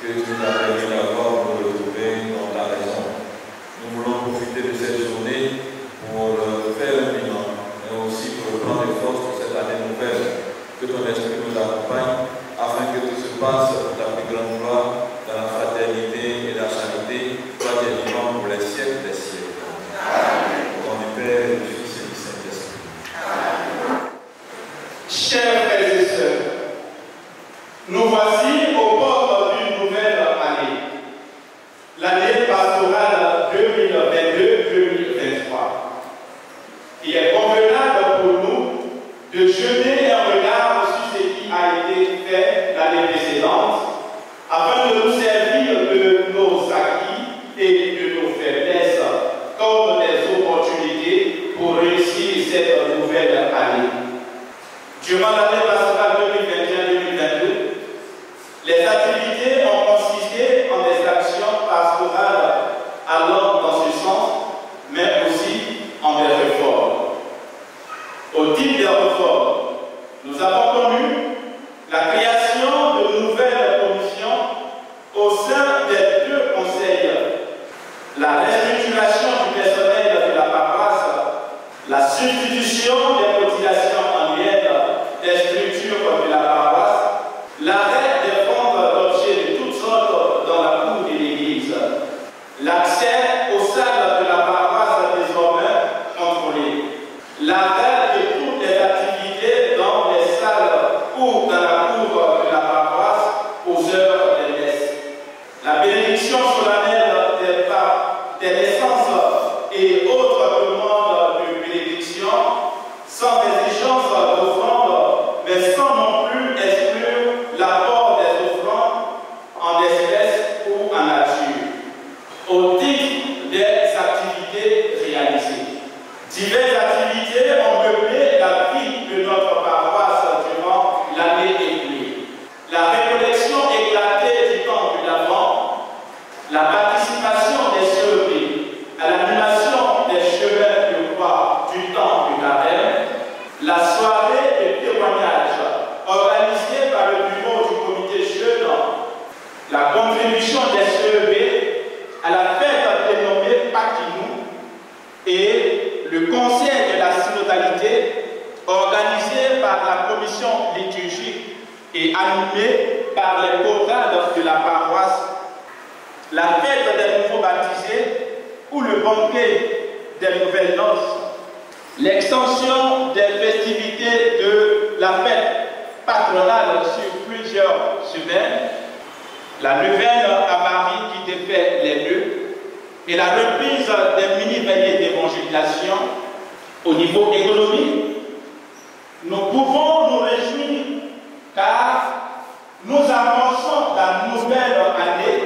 que tu nous as permis d'avoir pour nous retrouver dans ta raison. Nous voulons profiter de cette journée pour faire un bilan, mais aussi pour prendre les forces pour cette année nouvelle. Que ton esprit nous accompagne afin que tout se passe pour ta plus grande gloire dans la fraternité et la charité, toi qui es vivant pour les siècles des siècles. Au nom du Père, du Fils et du Saint-Esprit. Chers frères et sœurs, nous voici au bord d'une nouvelle année, l'année pastorale 2022-2023. Il est convenable pour nous de jeter un regard sur ce qui a été fait l'année précédente, afin de nous servir de nos acquis et de nos faiblesses comme des opportunités pour réussir cette nouvelle année. Durant l'année pastorale 2021-2022, les activités ont consisté en des actions pastorales allant dans ce sens, mais aussi en des réformes. Au titre des réformes, nous avons connu la création de nouvelles commissions au sein des deux conseils, la restructuration du personnel de la paroisse, la substitution des cotisations annuelles des structures de la paroisse, l'arrêt des ventes d'objets de toutes sortes dans la cour de l'église, l'accès aux salles de la paroisse désormais contrôlées, l'arrêt de toutes les activités dans les salles ou dans la cour de la paroisse aux heures des messes, la bénédiction solennelle des naissances et autres demandes de bénédiction sans exigence d'offrande, mais sans non plus exclure l'apport des offrandes en espèces ou en nature, au titre des activités réalisées. Diverses activités ont meublé la vie de notre paroisse durant l'année écoulée. La récollection éclatée du temps de l'Avent, la participation des CEP à l'animation des chemins de croix du temps du carême, la soirée de témoignage organisée par le bureau du comité jeune, la contribution des CEP à la fête dénommée Pakinou et le conseil de la synodalité organisé par la commission liturgique et animé par les chorales de la paroisse, la fête des nouveaux baptisés ou le banquet des nouvelles noces, l'extension des festivités de la fête patronale sur plusieurs semaines, la neuvaine à Marie qui défait les nœuds et la reprise des mini-veillées d'évangélisation. Au niveau économique, nous pouvons nous réjouir car nous amorçons la nouvelle année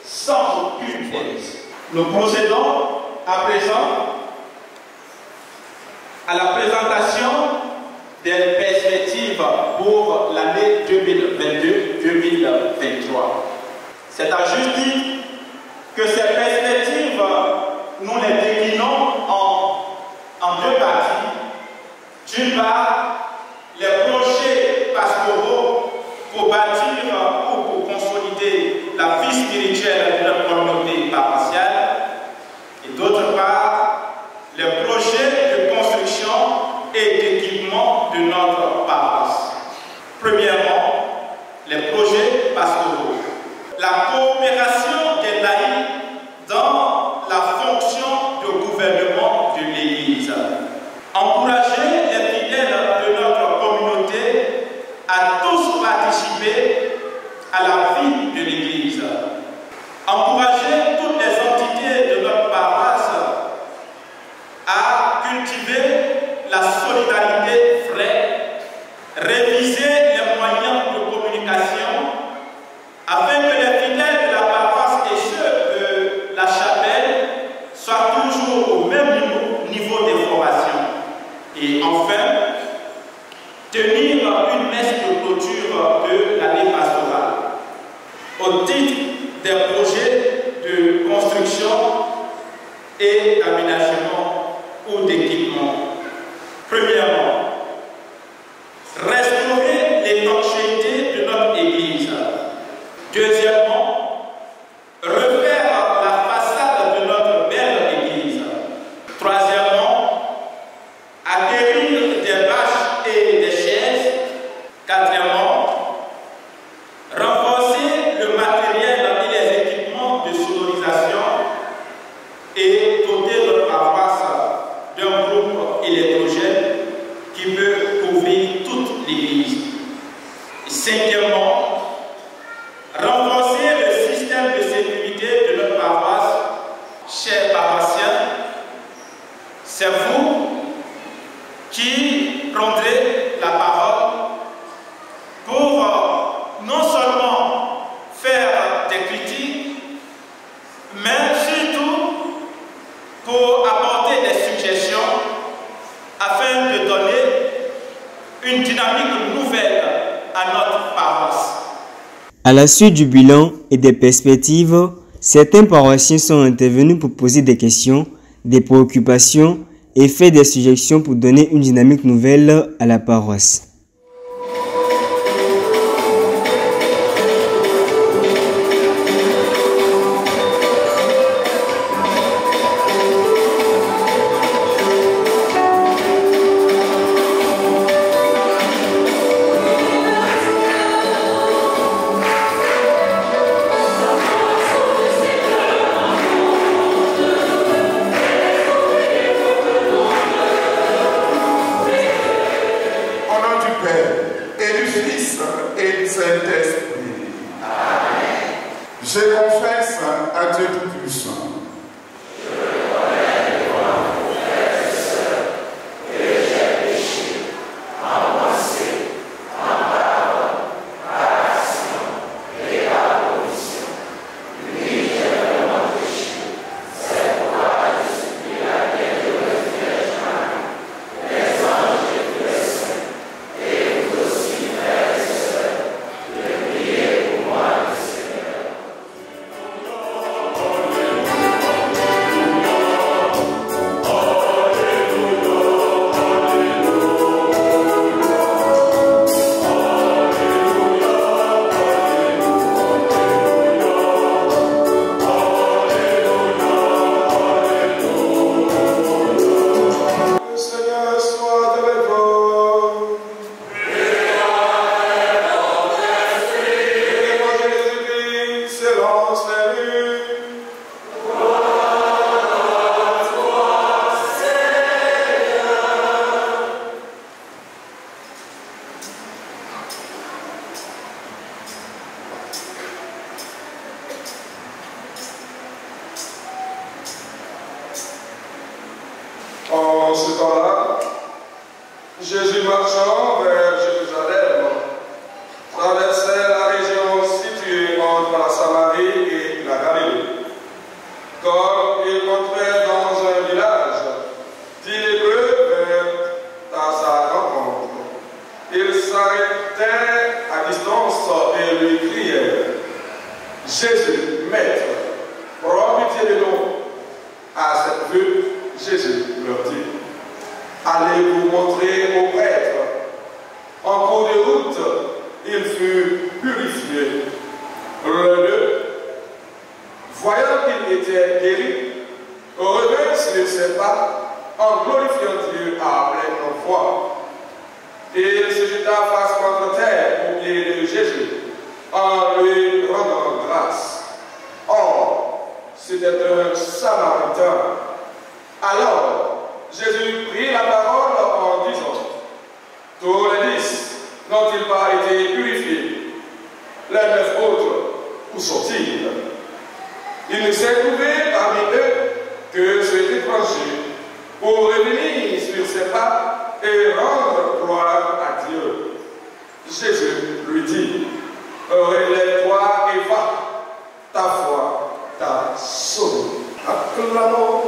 sans aucune faute. Nous procédons à présent à la présentation des perspectives pour l'année 2022-2023. C'est à juste titre que ces perspectives, nous les déclinons en deux parties. D'une part, les projets pastoraux pour bâtir ou pour consolider la vie spirituelle de notre communauté paroissiale, et d'autre part, les projets de construction et d'équipement de notre paroisse. Premièrement, les projets pastoraux. La coopération des laïcs dans la fonction de gouvernement de l'Église. Encourager les fidèles de notre communauté à tous participer à la vie de l'Église. Encourager toutes les entités de notre paroisse à cultiver la solidarité vraie, réviser les moyens de communication afin que les fidèles de la paroisse et ceux de la chapelle soient toujours au même niveau de formation. Et enfin, tenir une messe de clôture de l'année pastorale au titre des projets de construction et d'aménagement ou d'équipement. Premièrement, restaurer l'étanchéité de notre Église. Deuxièmement, À la suite du bilan et des perspectives, certains paroissiens sont intervenus pour poser des questions, des préoccupations et faire des suggestions pour donner une dynamique nouvelle à la paroisse. Je confesse à Dieu Tout-Puissant. En ce temps-là, Jésus marchant vers Jérusalem traversait la région située entre la Samarie et la Galilée. Comme il entrait dans un village, dit l'Hébreu vers à sa rencontre. Il s'arrêtait à distance et lui criait: Jésus, Maître, prends pitié de nous. À cette vue, Jésus leur dit: allez vous montrer au prêtre. En cours de route, il fut purifié. L'un d'eux, voyant qu'il était guéri, revint sur ses pas en glorifiant Dieu à pleine voix. Il se jeta face contre terre aux pieds de Jésus en lui rendant grâce. Or, c'était un Samaritain. Alors, Jésus prit la parole en disant: tous les 10 n'ont-ils pas été purifiés? Les 9 autres, où sont-ils? Il ne s'est trouvé parmi eux que cet étranger pour revenir sur ses pas et rendre gloire à Dieu. Jésus lui dit: relève-toi et va, ta foi t'a sauvé. Acclamons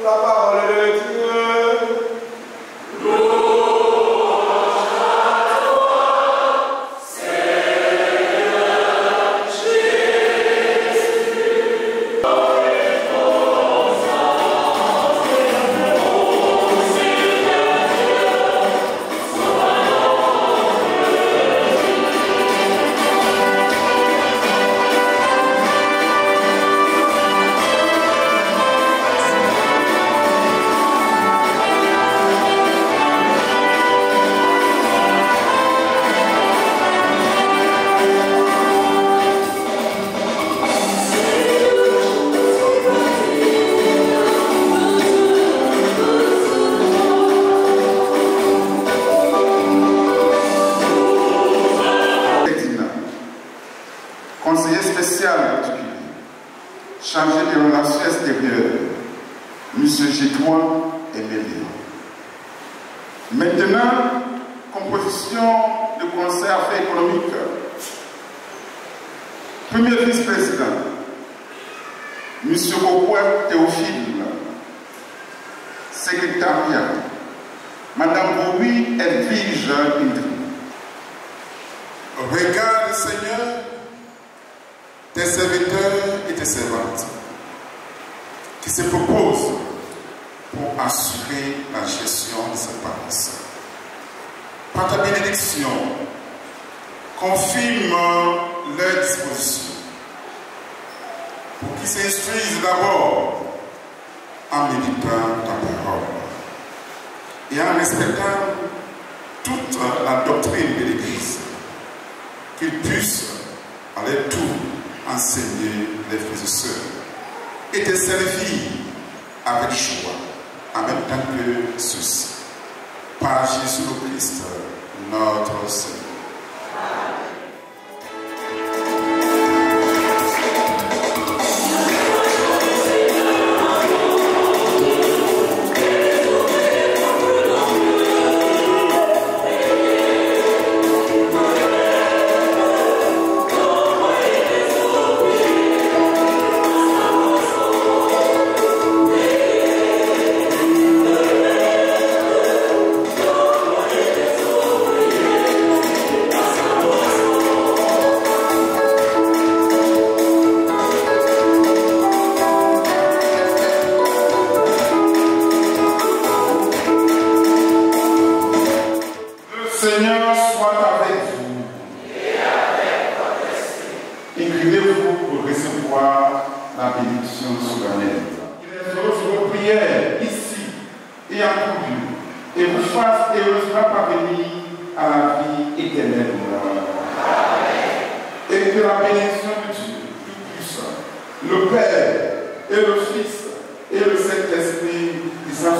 la parole de Dieu. Conseiller spécial particulier, chargé des relations extérieures, M. Gétois et Mélian. Maintenant, composition du Conseil affaires économiques. Premier vice-président, M. Bokoué Théophile. Secrétariat, Mme Boui Edwige Indri. Regarde, Seigneur, tes serviteurs et tes servantes qui se proposent pour assurer la gestion de cette paroisse. Par ta bénédiction, confirme leurs dispositions pour qu'ils s'instruisent d'abord en méditant ta parole et en respectant toute la doctrine de l'Église, qu'ils puissent à leur tour enseigner les frères et sœurs et te servir avec joie en même temps que ceux-ci. Par Jésus le Christ, notre Seigneur. Seigneur soit avec vous. Et avec votre esprit. Inclinez-vous pour recevoir la bénédiction solennelle. Il est heureux de vos prières ici et en tout lieu, et vous fasse heureusement parvenir à la vie éternelle. Amen. Et que la bénédiction de Dieu Tout-Puissant, le Père et le Fils et le Saint-Esprit, ils s'en